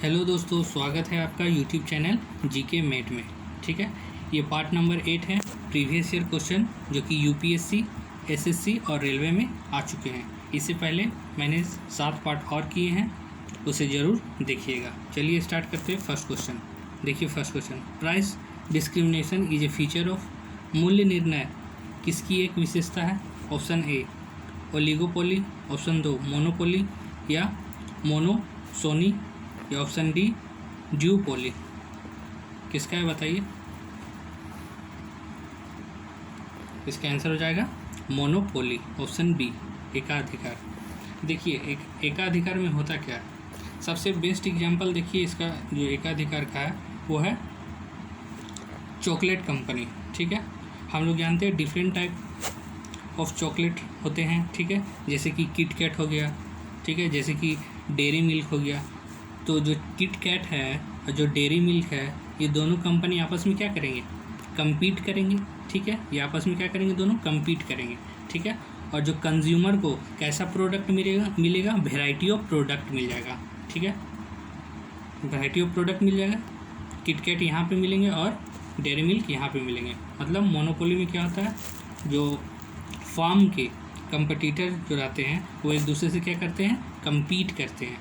Hello दोस्तों, स्वागत है आपका यूट्यूब चैनल जीके मेट में। ठीक है, ये पार्ट नंबर 8 है प्रीवियस ईयर क्वेश्चन जो कि यूपीएससी, एसएससी और रेलवे में आ चुके हैं। इससे पहले मैंने 7 पार्ट और किए हैं, उसे ज़रूर देखिएगा। चलिए स्टार्ट करते हैं। फर्स्ट क्वेश्चन देखिए। First question, price discrimination is a feature of. मूल्य निर्णय किसकी एक विशेषता है? Option A oligopoly, option 2 monopoly या मोनोसोनी, या ऑप्शन डी ड्यूपोली। किसका है बताइए? इसका आंसर हो जाएगा मोनोपोली, ऑप्शन बी एकाधिकार। देखिए एकाधिकार में होता क्या है, सबसे बेस्ट एग्जांपल देखिए इसका जो एकाधिकार का है वो है चॉकलेट कंपनी। ठीक है, हम लोग जानते हैं डिफरेंट टाइप ऑफ चॉकलेट होते हैं। ठीक है, जैसे कि किट कैट हो गया, ठीक है, जैसे कि डेयरी मिल्क हो गया। तो जो किट कैट है और जो डेयरी मिल्क है, ये दोनों कंपनी आपस में क्या करेंगे? compete करेंगे। ठीक है, ये आपस में क्या करेंगे? दोनों compete करेंगे। ठीक है, और जो कंज्यूमर को कैसा प्रोडक्ट मिलेगा? वैरायटी ऑफ प्रोडक्ट मिल जाएगा। ठीक है, वैरायटी ऑफ प्रोडक्ट मिल जाएगा। किट कैट यहाँ पे मिलेंगे और डेयरी मिल्क यहाँ पे मिलेंगे। मतलब मोनोपोली में क्या होता है, जो फार्म के कंपटीटर जो रहते हैं वो एक दूसरे से क्या करते हैं? compete करते हैं।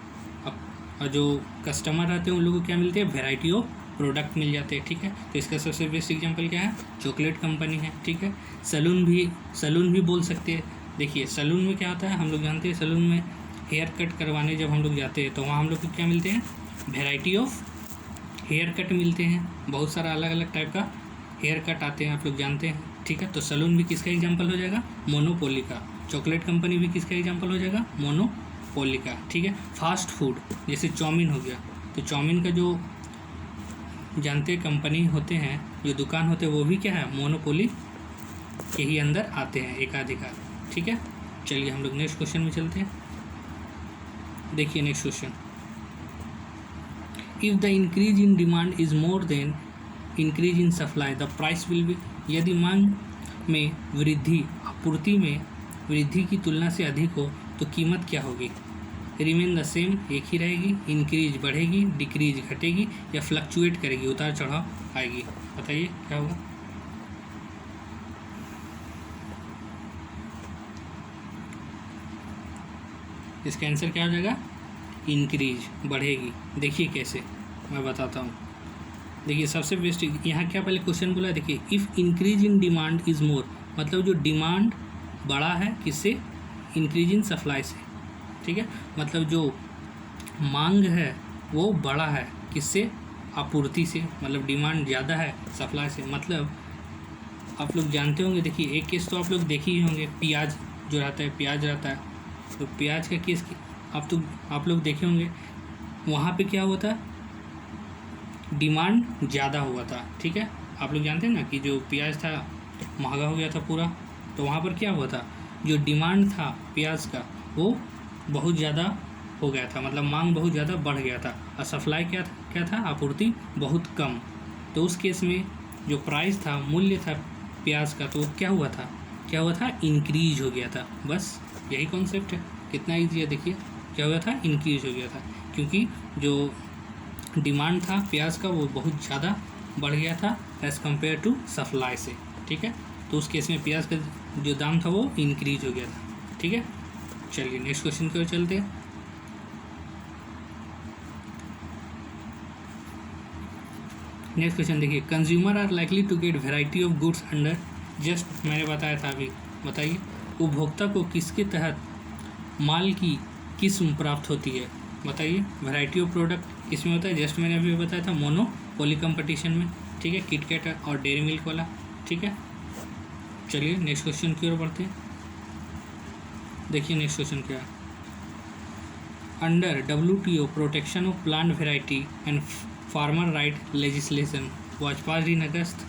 और जो कस्टमर रहते हैं उन लोगों को क्या मिलते हैं? वैरायटी ऑफ प्रोडक्ट मिल जाते हैं। ठीक है, तो इसका सबसे बेस्ट एग्जांपल क्या है? चॉकलेट कंपनी है। ठीक है, सैलून भी बोल सकते हैं। देखिए सैलून में क्या होता है, हम लोग जानते हैं सैलून में हेयर कट करवाने जब हम लोग जाते हैं तो वहाँ हम लोग को क्या मिलते हैं? वैरायटी ऑफ हेयर कट मिलते हैं। बहुत सारा अलग अलग टाइप का हेयर कट आते हैं, आप लोग जानते हैं। ठीक है, तो सैलून भी किसका एग्जाम्पल हो जाएगा? मोनोपोली का। चॉकलेट कंपनी भी किसका एग्जाम्पल हो जाएगा? मोनोपोली का। ठीक है, फास्ट फूड जैसे चाउमीन हो गया, तो चाउमीन का जो जानते कंपनी होते हैं, जो दुकान होते हैं, वो भी क्या है? मोनोपोली के ही अंदर आते हैं, एकाधिकार। ठीक है, चलिए हम लोग नेक्स्ट क्वेश्चन में चलते हैं। देखिए next question, if the increase in demand is more than increase in supply the price will be. यदि मांग में वृद्धि आपूर्ति में वृद्धि की तुलना से अधिक हो तो कीमत क्या होगी? रिमेन द सेम, एक ही रहेगी, इंक्रीज बढ़ेगी, डिक्रीज घटेगी, या फ्लक्चुएट करेगी, उतार चढ़ाव आएगी? बताइए क्या होगा? इसका आंसर क्या हो जाएगा? इंक्रीज, बढ़ेगी। देखिए कैसे, मैं बताता हूँ। देखिए सबसे बेस्ट यहाँ क्या पहले क्वेश्चन बोला, देखिए if increase in demand is more, मतलब जो डिमांड बड़ा है किससे? इंक्रीज इन सप्लाई से। ठीक है, मतलब जो मांग है वो बड़ा है किससे? आपूर्ति से। मतलब डिमांड ज़्यादा है सप्लाई से। मतलब आप लोग जानते होंगे, देखिए एक केस तो आप लोग देखे ही होंगे, प्याज जो रहता है, प्याज रहता है, तो प्याज का केस आप लोग देखे होंगे। वहाँ पे क्या हुआ था? डिमांड ज़्यादा हुआ था। ठीक है, आप लोग जानते हैं ना कि जो प्याज था महंगा हो गया था पूरा, तो वहाँ पर क्या हुआ था? जो डिमांड था प्याज का वो बहुत ज़्यादा हो गया था, मतलब मांग बहुत ज़्यादा बढ़ गया था, और सप्लाई क्या था? आपूर्ति बहुत कम। तो उस केस में जो प्राइस था, मूल्य था प्याज का, तो क्या हुआ था? इंक्रीज हो गया था। बस यही कॉन्सेप्ट है, कितना ईजी है। देखिए क्या हुआ था? इंक्रीज हो गया था, क्योंकि जो डिमांड था प्याज का वो बहुत ज़्यादा बढ़ गया था एज़ कम्पेयर टू सप्लाई से। ठीक है, तो उस केस में प्याज का जो दाम था वो इंक्रीज हो गया था। ठीक है, चलिए नेक्स्ट क्वेश्चन की ओर चलते हैं। नेक्स्ट क्वेश्चन देखिए, consumer are likely to get variety of goods under. Just मैंने बताया था अभी, बताइए उपभोक्ता को किसके तहत माल की किस्म प्राप्त होती है? बताइए, वैरायटी ऑफ प्रोडक्ट किसमें होता है? जस्ट मैंने अभी बताया था मोनोपोली कंपटीशन में। ठीक है, किट कैट और डेयरी मिल्क वाला। ठीक है, चलिए नेक्स्ट क्वेश्चन की ओर बढ़ते हैं। देखिए नेक्स्ट क्वेश्चन क्या है, under WTO protection of plant variety and farmer right legislation was passed in August.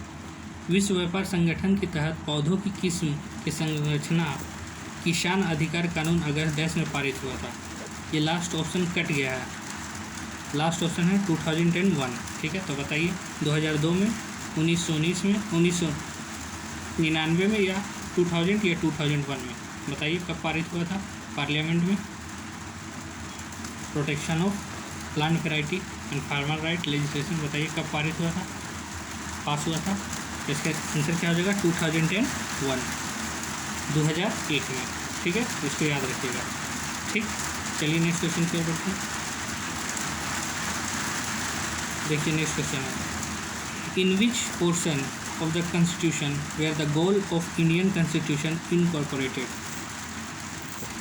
विश्व व्यापार संगठन के तहत पौधों की किस्म की संरचना किसान अधिकार कानून अगस्त 10 में पारित हुआ था। ये लास्ट ऑप्शन कट गया है, लास्ट ऑप्शन है 2001। ठीक है, तो बताइए 2002 में, 1919 में, 1999 में, या 2000 या 2001 में? बताइए कब पारित हुआ था पार्लियामेंट में protection of plant variety and farmer right legislation बताइए कब पारित हुआ था, पास हुआ था? इसका आंसर क्या हो जाएगा? 2001 में। ठीक है, इसको याद रखिएगा। ठीक, चलिए नेक्स्ट क्वेश्चन की ओर बढ़ते हैं। देखिए नेक्स्ट क्वेश्चन है, in which portion of the constitution where the goal of Indian constitution incorporated?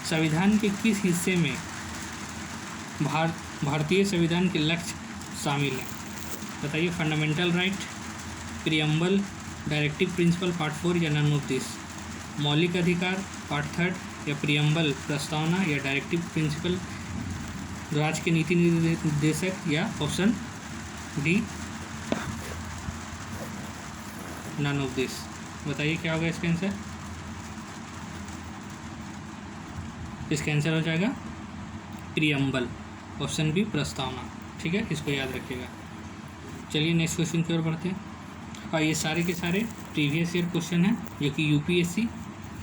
संविधान के किस हिस्से में भारतीय संविधान के लक्ष्य शामिल हैं? बताइए। Fundamental right, preamble, directive principle part 4 या नन ऑफ दिस? मौलिक अधिकार पार्ट 3 या प्रियम्बल प्रस्तावना या डायरेक्टिव प्रिंसिपल राज्य के नीति निर्देशक या option D none of this? बताइए क्या होगा इसका आंसर? इसका आंसर हो जाएगा प्रियम्बल, ऑप्शन बी प्रस्तावना। ठीक है, इसको याद रखिएगा। चलिए नेक्स्ट क्वेश्चन की ओर बढ़ते हैं। और ये सारे के सारे प्रीवियस ईयर क्वेश्चन हैं जो कि यूपीएससी,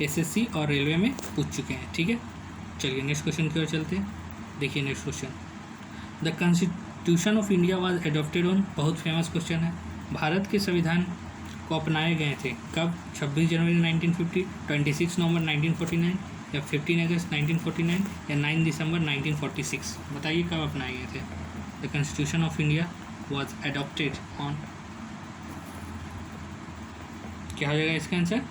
एसएससी और रेलवे में पूछ चुके हैं। ठीक है, चलिए नेक्स्ट क्वेश्चन की ओर चलते हैं। देखिए next question, the constitution of India was adopted on, बहुत फेमस क्वेश्चन है। भारत के संविधान को अपनाए गए थे कब? 26 जनवरी 1950, 26 नवंबर 1949 या 15 अगस्त 1949 या 9 दिसंबर 1946? बताइए कब अपनाए गए थे? The constitution of India was adopted on, क्या हो जाएगा इसका आंसर?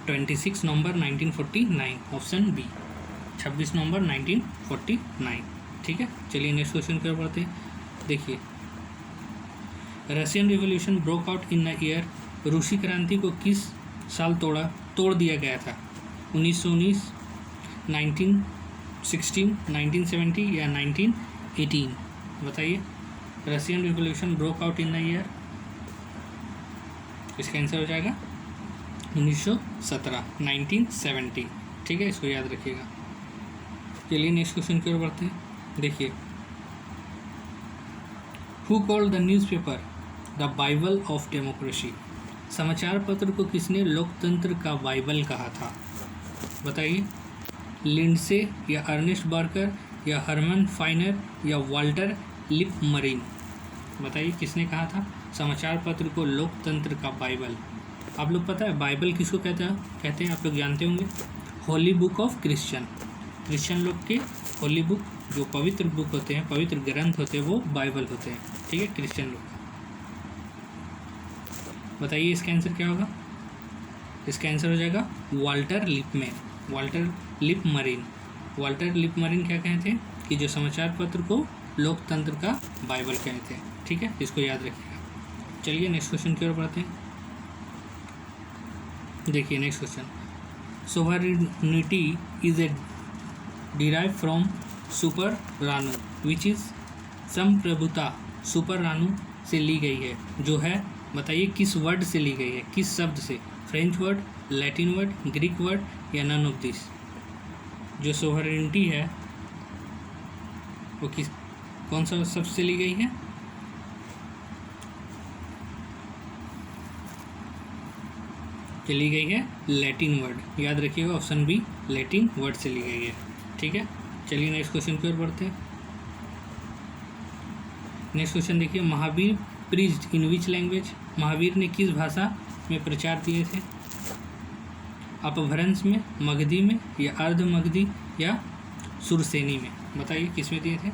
26 नवंबर 1949, ऑप्शन बी 26 नवंबर 1949। ठीक है, चलिए नेक्स्ट क्वेश्चन की ओर बढ़ते हैं। देखिए, Russian revolution broke out in the year, रूसी क्रांति को किस साल तोड़ दिया गया था? 1919, 1916, 1970 या 1918? बताइए। Russian revolution broke out in the year, इसका आंसर हो जाएगा 1917, 1970। ठीक है, इसको याद रखिएगा। चलिए नेक्स्ट क्वेश्चन की ओर बढ़ते हैं। देखिए, who called the newspaper the Bible of democracy? समाचार पत्र को किसने लोकतंत्र का बाइबल कहा था? बताइए। लिंडसे या अर्नेस्ट बार्कर या हरमन फाइनर या वाल्टर लिपमरीन? बताइए किसने कहा था समाचार पत्र को लोकतंत्र का बाइबल? आप लोग पता है बाइबल किसको कहते हैं? आप लोग जानते होंगे, होली बुक ऑफ क्रिश्चियन लोग के होली बुक, जो पवित्र बुक होते हैं, पवित्र ग्रंथ होते हैं, वो बाइबल होते हैं। ठीक है, क्रिश्चियन लोग। बताइए इसका आंसर क्या होगा? इसका आंसर हो जाएगा वाल्टर लिपमरीन। वाल्टर लिपमरीन क्या कहते हैं कि जो समाचार पत्र को लोकतंत्र का बाइबल कहते हैं। ठीक है, इसको याद रखिएगा। चलिए नेक्स्ट क्वेश्चन की ओर बढ़ते हैं। देखिए next question, sovereignty is a derive from superanus which is संप्रभुता सुपरानो से ली गई है, जो है बताइए किस वर्ड से ली गई है, किस शब्द से? French word, Latin word, Greek word या नन ऑफ दिस? जो सोवरेनिटी है वो कौन सा शब्द से ली गई है? ली गई है लैटिन वर्ड, याद रखिएगा, ऑप्शन बी लैटिन वर्ड से ली गई है। ठीक है, चलिए नेक्स्ट क्वेश्चन की ओर बढ़ते हैं। नेक्स्ट क्वेश्चन देखिए, Mahavir preached in which language? Mahavir ने किस भाषा में प्रचार दिए थे? अपभ्रंश में, मगधी में या अर्ध मगधी या सुरसेनी में? बताइए किस में दिए थे?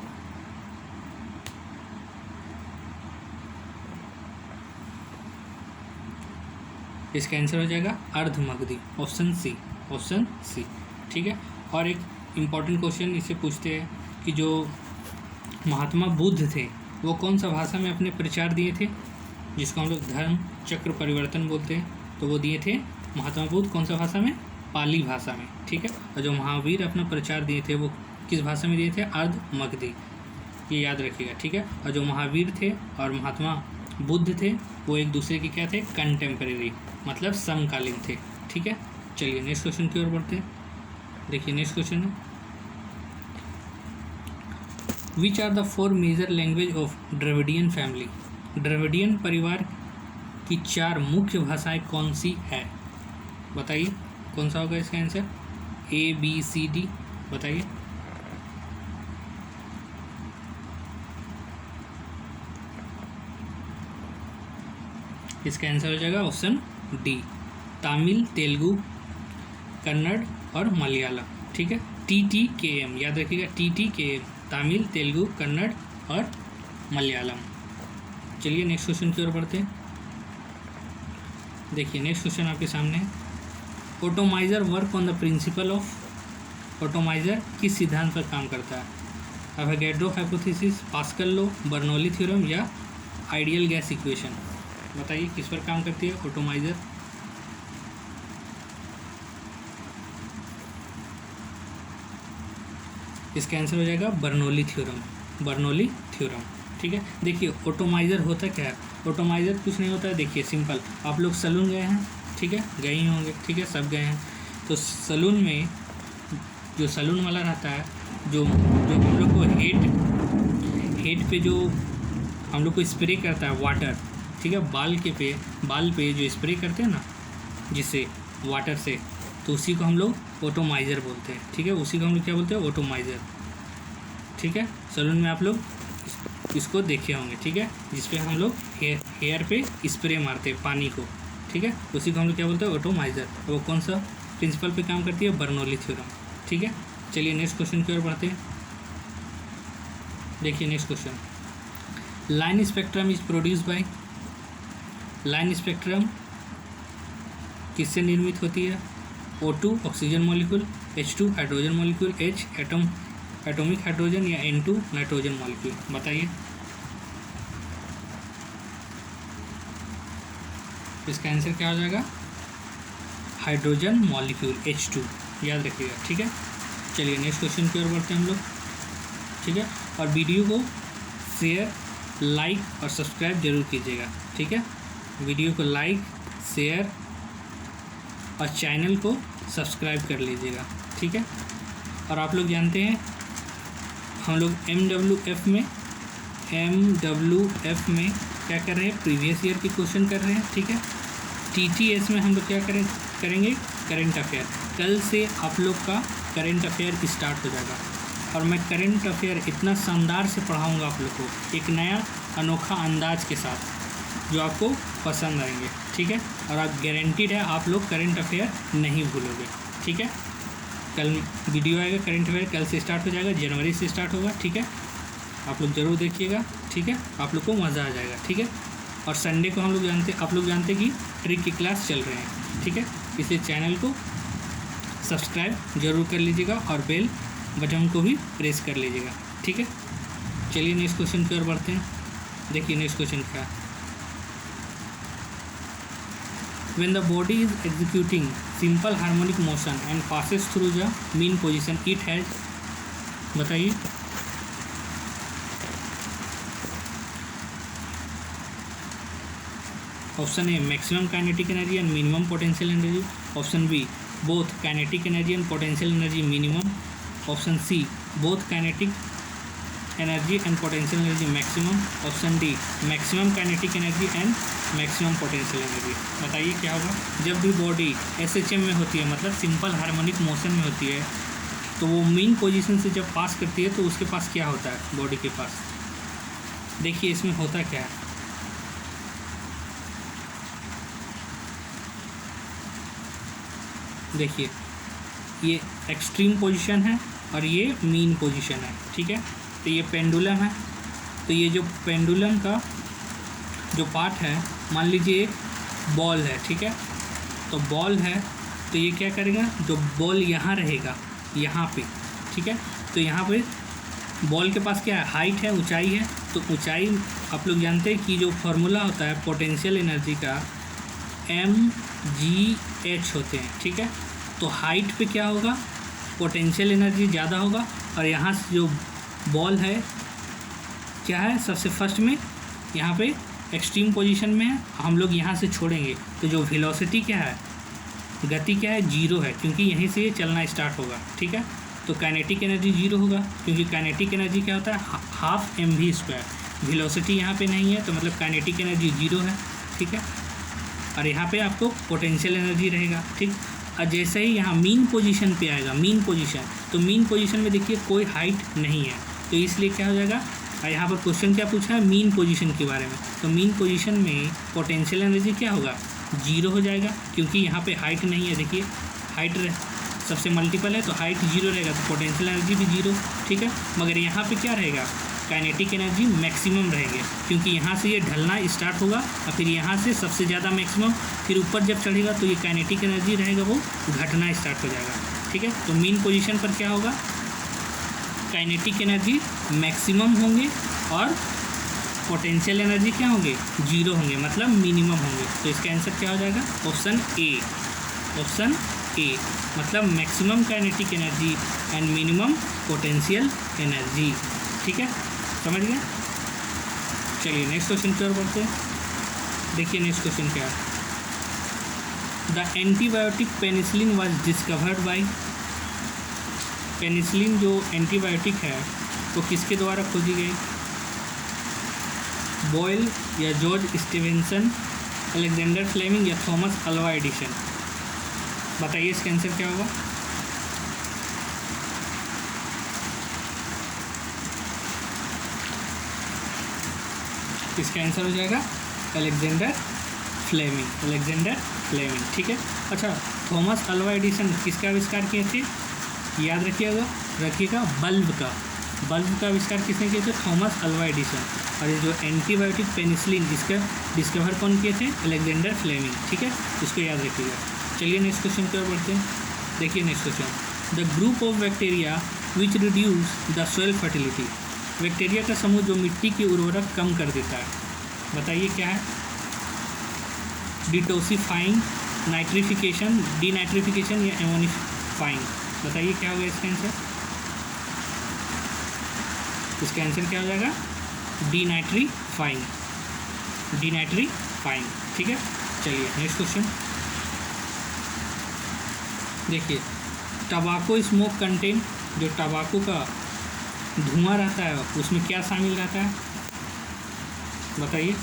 इसका आंसर हो जाएगा अर्ध मगधी, ऑप्शन सी। ठीक है, और एक इम्पॉर्टेंट क्वेश्चन इससे पूछते हैं कि जो महात्मा बुद्ध थे वो कौन सा भाषा में अपने प्रचार दिए थे, जिसको हम लोग धर्म चक्र परिवर्तन बोलते हैं? तो वो दिए थे महात्मा बुद्ध कौन सा भाषा में? पाली भाषा में। ठीक है, और जो महावीर अपना प्रचार दिए थे वो किस भाषा में दिए थे? अर्ध मगधी, ये याद रखिएगा। ठीक है, और जो महावीर थे और महात्मा बुद्ध थे वो एक दूसरे के क्या थे? कंटेम्परेरी, मतलब समकालीन थे। ठीक है, चलिए नेक्स्ट क्वेश्चन की ओर बढ़ते हैं। देखिए नेक्स्ट क्वेश्चन है, which are the 4 major language of Dravidian family? Dravidian परिवार की 4 मुख्य भाषाएं कौन सी है? बताइए कौन सा होगा इसका answer? A, B, C, D? बताइए। इसका आंसर हो जाएगा ऑप्शन डी, तमिल, तेलुगु, कन्नड़ और मलयालम। ठीक है, TTKM याद रखिएगा, TTKM, तमिल, तेलुगु, कन्नड़ और मलयालम। चलिए नेक्स्ट क्वेश्चन की ओर बढ़ते हैं। देखिए नेक्स्ट क्वेश्चन आपके सामने है, atomizer work on the principle of, atomizer किस सिद्धांत पर काम करता है? Avogadro hypothesis, Pascal law, Bernoulli theorem या आइडियल गैस इक्वेशन? बताइए किस पर काम करती है ऑटोमाइजर? इसका आंसर हो जाएगा बर्नौली थ्योरम, बर्नौली थ्योरम। ठीक है, देखिए ऑटोमाइजर होता क्या है? ऑटोमाइजर कुछ नहीं होता है, देखिए सिंपल, आप लोग सैलून गए हैं, ठीक है, गए ही होंगे, ठीक है, सब गए हैं। तो सैलून में जो सैलून वाला रहता है, जो हम लोग को हेड पे जो हम लोग को स्प्रे करता है वाटर, ठीक है, बाल पे जो स्प्रे करते हैं ना जिससे वाटर से, तो उसी को हम लोग ऑटोमाइजर बोलते हैं। ठीक है, उसी को हम लोग क्या बोलते हैं? ऑटोमाइजर। ठीक है, सैलून में आप लोग इसको देखे होंगे, ठीक है, जिसपे हम लोग हेयर पे स्प्रे मारते हैं पानी को। ठीक है, उसी को हम लोग क्या बोलते हैं? ऑटोमाइजर। वो कौन सा प्रिंसिपल पे काम करती है? Bernoulli theorem. ठीक है, चलिए नेक्स्ट क्वेश्चन की ओर बढ़ते हैं। देखिए next question, line spectrum is produce by, line spectrum किससे निर्मित होती है? O2 oxygen molecule, H2 hydrogen molecule, H atomic hydrogen या N2 नाइट्रोजन मॉलिक्यूल? बताइए। इसका आंसर क्या हो जाएगा? हाइड्रोजन मॉलिक्यूल H2, याद रखिएगा। ठीक है, चलिए नेक्स्ट क्वेश्चन की ओर बढ़ते हैं हम लोग। ठीक है, और वीडियो को शेयर, लाइक और सब्सक्राइब जरूर कीजिएगा। ठीक है, वीडियो को लाइक, शेयर और चैनल को सब्सक्राइब कर लीजिएगा। ठीक है, और आप लोग जानते हैं हम लोग MWF में क्या कर रहे हैं? प्रीवियस ईयर के क्वेश्चन कर रहे हैं। ठीक है, TTS में हम लोग क्या करेंगे? Current affair. कल से आप लोग का करंट अफेयर स्टार्ट हो जाएगा, और मैं करंट अफेयर इतना शानदार से पढ़ाऊँगा आप लोग को, एक नया अनोखा अंदाज के साथ, जो आपको पसंद आएंगे। ठीक है, और आप गारंटीड है आप लोग करंट अफेयर नहीं भूलोगे। ठीक है, कल वीडियो आएगा, करंट अफेयर कल से स्टार्ट हो जाएगा, जनवरी से स्टार्ट होगा। ठीक है, आप लोग ज़रूर देखिएगा। ठीक है, आप लोग को मज़ा आ जाएगा। ठीक है, और संडे को आप लोग जानते हैं कि ट्रिक की क्लास चल रहे हैं। ठीक है, इसलिए चैनल को सब्सक्राइब जरूर कर लीजिएगा और बेल बटन को भी प्रेस कर लीजिएगा। ठीक है, चलिए नेक्स्ट क्वेश्चन की ओर बढ़ते हैं। देखिए नेक्स्ट क्वेश्चन क्या है, when the body is executing simple harmonic motion and passes through the mean position it has, बताइए। Option A maximum kinetic energy and minimum potential energy, option B both kinetic energy and potential energy minimum, option C both kinetic energy and potential energy maximum, option D maximum kinetic energy and maximum potential energy. बताइए क्या होगा? जब भी body SHM में होती है, मतलब simple harmonic motion में होती है, तो वो मीन पोजीशन से जब पास करती है तो उसके पास क्या होता है? बॉडी के पास देखिए इसमें होता क्या है। देखिए ये एक्सट्रीम पोजीशन है और ये मीन पोजीशन है। ठीक है, तो ये पेंडुलम है, तो ये जो पेंडुलम का जो पार्ट है, मान लीजिए एक बॉल है। ठीक है, तो बॉल है तो ये क्या करेगा? जो बॉल यहाँ रहेगा यहाँ पे, ठीक है, तो यहाँ पे बॉल के पास क्या है? हाइट है, ऊंचाई है। तो ऊंचाई आप लोग जानते हैं कि जो फार्मूला होता है पोटेंशियल एनर्जी का mgh होते हैं। ठीक है, तो हाइट पे क्या होगा? पोटेंशियल एनर्जी ज़्यादा होगा, और यहाँ से जो बॉल है क्या है? सबसे फर्स्ट में यहाँ पे एक्सट्रीम पोजीशन में है, हम लोग यहाँ से छोड़ेंगे तो जो वेलोसिटी क्या है? गति क्या है? जीरो है, क्योंकि यहीं से ये चलना स्टार्ट होगा। ठीक है, तो काइनेटिक एनर्जी जीरो होगा, क्योंकि काइनेटिक एनर्जी क्या होता है? Half mv²। वेलोसिटी यहाँ पे नहीं है, तो मतलब काइनेटिक एनर्जी जीरो है। ठीक है, और यहाँ पे आपको पोटेंशियल एनर्जी रहेगा। ठीक, और जैसे ही यहाँ मीन पोजीशन पे आएगा, मीन पोजीशन, तो मीन पोजीशन में देखिए कोई हाइट नहीं है, तो इसलिए क्या हो जाएगा? और यहाँ पर क्वेश्चन क्या पूछा है, मीन पोजीशन के बारे में। तो मीन पोजीशन में पोटेंशियल एनर्जी क्या होगा, 0 हो जाएगा, क्योंकि यहाँ पे हाइट नहीं है। देखिए हाइट सबसे मल्टीपल है तो हाइट 0 रहेगा, तो पोटेंशियल एनर्जी भी 0, ठीक है। मगर यहाँ पे क्या रहेगा, काइनेटिक एनर्जी मैक्सिमम रहेंगे, क्योंकि यहाँ से ये ढलना स्टार्ट होगा और फिर यहाँ से सबसे ज़्यादा मैक्सिमम, फिर ऊपर जब चढ़ेगा तो ये काइनेटिक एनर्जी रहेगा वो घटना स्टार्ट हो जाएगा, ठीक है। तो मीन पोजीशन पर क्या होगा, काइनेटिक एनर्जी मैक्सिमम होंगे और पोटेंशियल एनर्जी क्या होंगे, 0 होंगे, मतलब मिनिमम होंगे। तो इसका आंसर क्या हो जाएगा, ऑप्शन ए। ऑप्शन ए मतलब maximum kinetic energy and minimum potential energy, ठीक है, समझ गए। चलिए नेक्स्ट क्वेश्चन की ओर बढ़ते हैं। देखिए नेक्स्ट क्वेश्चन क्या है, the antibiotic penicillin was discovered by. Penicillin जो एंटीबायोटिक है वो किसके द्वारा खोजी गई, बॉयल या जॉर्ज स्टीवेंसन, अलेक्जेंडर फ्लेमिंग या थॉमस अल्वा एडिसन। बताइए इसका आंसर क्या होगा। इसका आंसर हो जाएगा अलेक्जेंडर फ्लेमिंग, अलेक्जेंडर फ्लेमिंग, ठीक है। अच्छा, थॉमस अल्वा एडिसन किसका आविष्कार किए थे, याद रखिएगा बल्ब का आविष्कार किसने किए थे, थॉमस अल्वा एडिसन। और ये जो एंटीबायोटिक पेनिसिलिन इसका डिस्कवर कौन किए थे, अलेक्जेंडर फ्लेमिंग, ठीक है, इसको याद रखिएगा। चलिए नेक्स्ट क्वेश्चन की ओर बढ़ते हैं। देखिए next question, the group of bacteria which reduce the soil fertility. Bacteria का समूह जो मिट्टी की उर्वरक कम कर देता है, बताइए क्या है, डिटॉक्सिफाइंग, नाइट्रिफिकेशन, डीनाइट्रिफिकेशन या एमोनिफाइंग। बताइए क्या होगा इसका आंसर। इसका आंसर क्या हो जाएगा, डीनाइट्रीफाइंग, डीनाइट्रीफाइंग, ठीक है। चलिए नेक्स्ट क्वेश्चन देखिए, टबाको स्मोक कंटेन, जो टबाको का धुआं रहता है उसमें क्या शामिल रहता है, बताइए।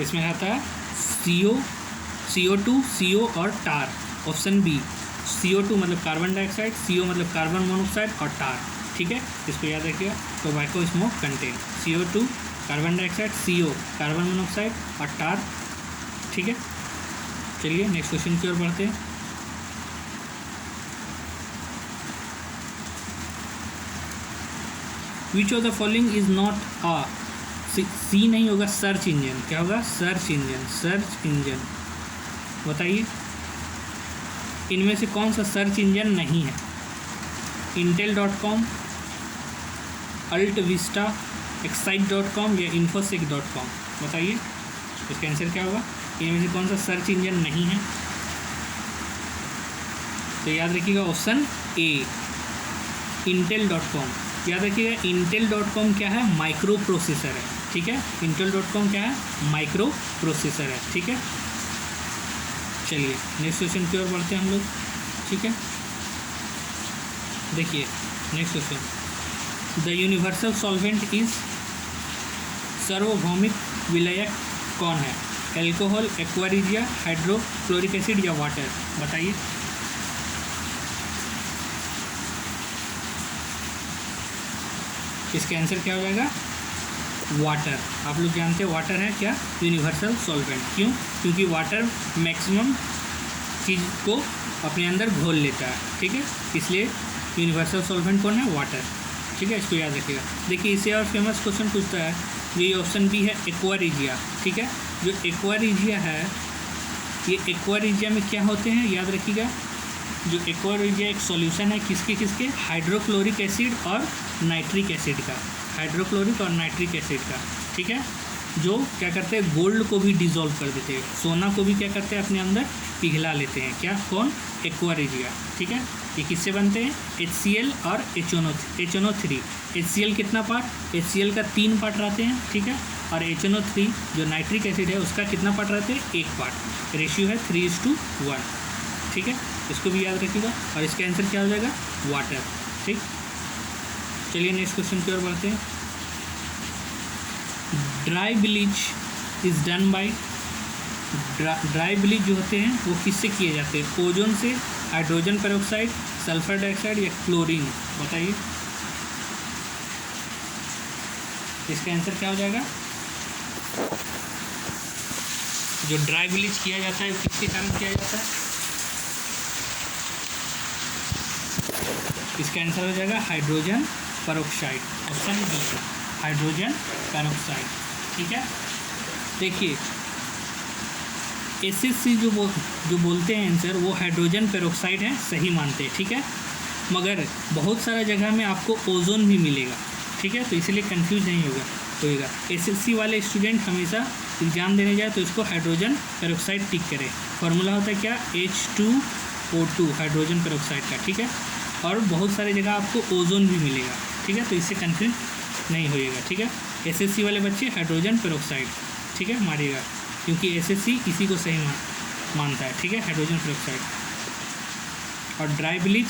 इसमें रहता है CO2, CO और टार। ऑप्शन बी, CO2 मतलब कार्बन डाइऑक्साइड, CO मतलब कार्बन मोनोऑक्साइड और टार, ठीक है, इसको याद रखिएगा। Tobacco smoke contain CO2 carbon dioxide, CO carbon monoxide और टार, ठीक है। चलिए नेक्स्ट क्वेश्चन की ओर बढ़ते हैं। Which of the following is not a, C नहीं होगा, सर्च इंजन। क्या होगा, सर्च इंजन, सर्च इंजन। बताइए इनमें से कौन सा सर्च इंजन नहीं है, intel.com, अल्टविस्टा, excite.com या infosec.com। बताइए इसका आंसर क्या होगा, इनमें से कौन सा सर्च इंजन नहीं है। तो याद रखिएगा ऑप्शन ए, intel.com। याद रखिएगा intel.com क्या है, माइक्रो प्रोसेसर है, ठीक है। intel.com क्या है, माइक्रो प्रोसेसर है, ठीक है। चलिए नेक्स्ट क्वेश्चन की ओर बढ़ते हैं हम लोग, ठीक है। देखिए next question, the universal solvent is, सार्वभौमिक विलायक कौन है, एल्कोहल, एक्वारिजिया, हाइड्रोक्लोरिक एसिड या वाटर। बताइए इसका आंसर क्या हो जाएगा, वाटर। आप लोग जानते हैं वाटर है क्या, यूनिवर्सल सॉल्वेंट। क्यों, क्योंकि वाटर मैक्सिमम चीज़ को अपने अंदर घोल लेता है, ठीक है, इसलिए यूनिवर्सल सॉल्वेंट कौन है, वाटर, ठीक है, इसको याद रखिएगा। देखिए इसे और फेमस क्वेश्चन पूछता है, ये ऑप्शन बी है, एक्वारिजिया, ठीक है। जो एक्वारिजिया है, ये एक्वारिजिया में क्या होते हैं, याद रखिएगा। जो एक्वारिजिया एक सॉल्यूशन है किसके, हाइड्रोक्लोरिक एसिड और नाइट्रिक एसिड का, हाइड्रोक्लोरिक और नाइट्रिक एसिड का, ठीक है, जो क्या करते हैं, गोल्ड को भी डिसॉल्व कर देते हैं, सोना को भी क्या करते हैं अपने अंदर पिघला लेते हैं, क्या, कौन, एक्वारिजिया, ठीक है। ये किससे बनते हैं, HCl और HNO3। HCl कितना पार्ट, HCl का 3 पार्ट रहते हैं, ठीक है, और HNO3 जो नाइट्रिक एसिड है उसका कितना पार्ट रहते हैं, 1 पार्ट, रेशियो है 3:1, ठीक है, इसको भी याद रखिएगा। और इसका आंसर क्या हो जाएगा, वाटर, ठीक। चलिए नेक्स्ट क्वेश्चन की ओर बढ़ते हैं। Dry bleach is done by, dry bleach जो होते हैं वो किससे किए जाते हैं? ओजोन से, हाइड्रोजन पेरोक्साइड, सल्फर डाइऑक्साइड या क्लोरीन? बताइए, इसका आंसर क्या हो जाएगा? जो ड्राई ब्लीच किया जाता है किसके कारण किया जाता है? इसका आंसर हो जाएगा hydrogen peroxide, option B, hydrogen peroxide. ठीक है, देखिए एसएससी जो बोलते हैं आंसर वो हाइड्रोजन पेरोक्साइड है, सही मानते हैं। ठीक है, मगर बहुत सारा जगह में आपको ओजोन भी मिलेगा। ठीक है, तो इसलिए कंफ्यूज नहीं होगा। एसएससी वाले स्टूडेंट हमेशा एग्जाम देने जाए तो इसको हाइड्रोजन पेरोक्साइड टिक करें। फॉर्मूला होता है क्या? H2O2, हाइड्रोजन पेरोक्साइड का। ठीक है, और बहुत सारे जगह आपको ओजोन भी मिलेगा। ठीक है, तो इससे कंफ्यूज नहीं होइएगा। ठीक है, एसएससी वाले बच्चे हाइड्रोजन पेरोक्साइड, ठीक है, मारिएगा, क्योंकि एसएससी इसी को सही मानता है। ठीक है, हाइड्रोजन पेरोक्साइड। और ड्राई ब्लीच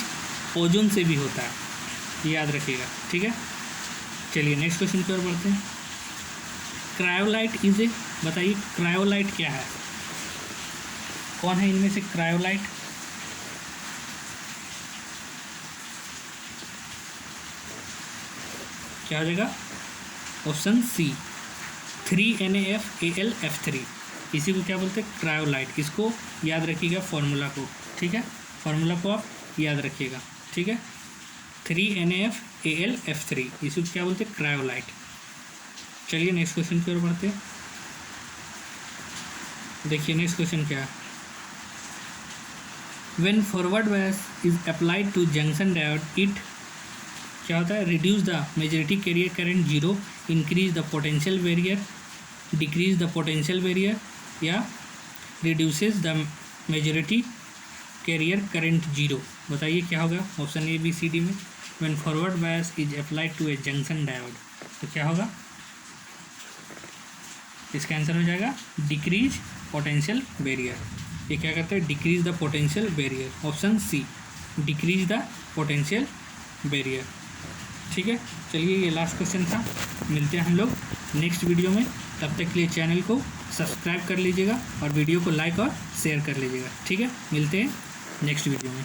ओजोन से भी होता है, ये याद रखिएगा। ठीक है, चलिए नेक्स्ट क्वेश्चन की ओर बढ़ते हैं। क्रायोलाइट इज ए, बताइए क्रायोलाइट क्या है? कौन है इनमें से क्रायोलाइट? क्या हो जाएगा? ऑप्शन सी, 3NaFAlF3, इसी को क्या बोलते हैं? क्रायोलाइट। इसको याद रखिएगा फॉर्मूला को। ठीक है, फॉर्मूला को आप याद रखिएगा। ठीक है, 3NaFAlF3, इसी को क्या बोलते हैं? क्रायोलाइट। चलिए नेक्स्ट क्वेश्चन की ओर बढ़ते हैं। देखिए नेक्स्ट क्वेश्चन क्या है? When forward bias is applied to junction diode, it क्या होता है? Reduce the majority carrier current 0, increase the potential barrier, decrease the potential barrier, या reduces the majority carrier current 0? बताइए क्या होगा option A, B, C, D में? When forward bias is applied to a junction diode, तो क्या होगा? इसका answer हो जाएगा डिक्रीज पोटेंशियल बैरियर। ये क्या करते हैं? Decrease the potential barrier, option C, decrease the potential barrier. ठीक है, चलिए ये लास्ट क्वेश्चन था। मिलते हैं हम लोग नेक्स्ट वीडियो में, तब तक के लिए चैनल को सब्सक्राइब कर लीजिएगा और वीडियो को लाइक और शेयर कर लीजिएगा। ठीक है, मिलते हैं नेक्स्ट वीडियो में।